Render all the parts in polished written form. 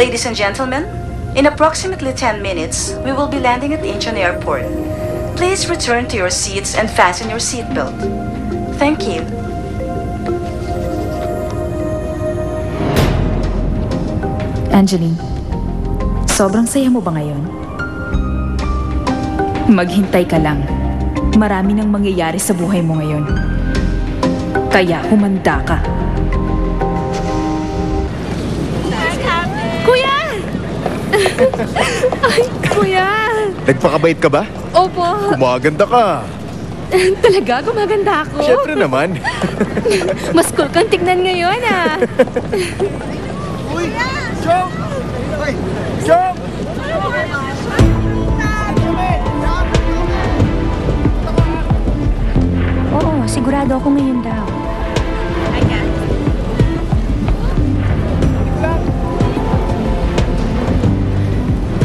Ladies and gentlemen, in approximately 10 minutes, we will be landing at Incheon Airport. Please return to your seats and fasten your seatbelt. Thank you. Angeline, sobrang saya mo ba ngayon? Maghintay ka lang. Marami nang mangyayari sa buhay mo ngayon. Kaya humanda ka. Kuya! Ay, kuya! Nagpakabait ka ba? Opo. Gumaganda ka. Talaga, gumaganda ako. Siyempre naman. Mas cool kang tignan ngayon, ah. Uy! Jump! Uy! Jump! Oo, sigurado ako ngayon daw.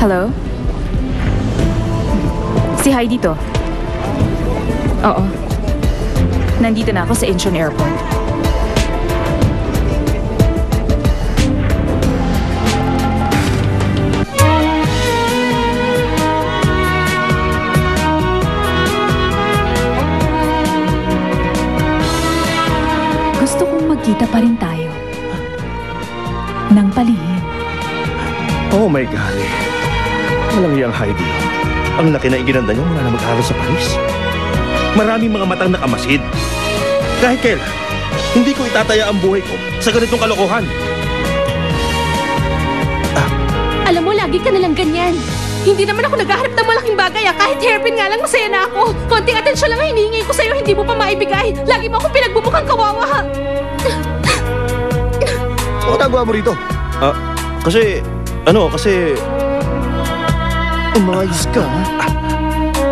Hello? Si Heidi dito. Oo. Nandito na ako sa Incheon Airport. Gusto kong magkita pa rin tayo. Nang palihim. Oh my God. Walang iyang Heidi. Ang laki na iginanda niya mula na mag-aral sa Paris. Maraming mga matang nakamasid. Kahit kailan, hindi ko itataya ang buhay ko sa ganitong kalokohan. Alam mo, lagi ka nalang ganyan. Hindi naman ako naghahanap ng malaking bagay, ah. Kahit hairpin nga lang, masaya na ako. Konting atensyon lang ang hinihingi ko sa'yo, hindi mo pa maibigay. Lagi mo akong pinagbubukang kawawa. Ano nagawa mo rito? Kasi... Umayos ka, ha?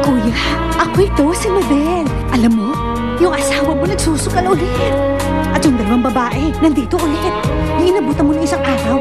Kuya, ako ito, si Mabel. Alam mo, yung asawa mo nagsusukal ulit. At yung dalawang babae, nandito ulit. Inabutan mo na isang araw,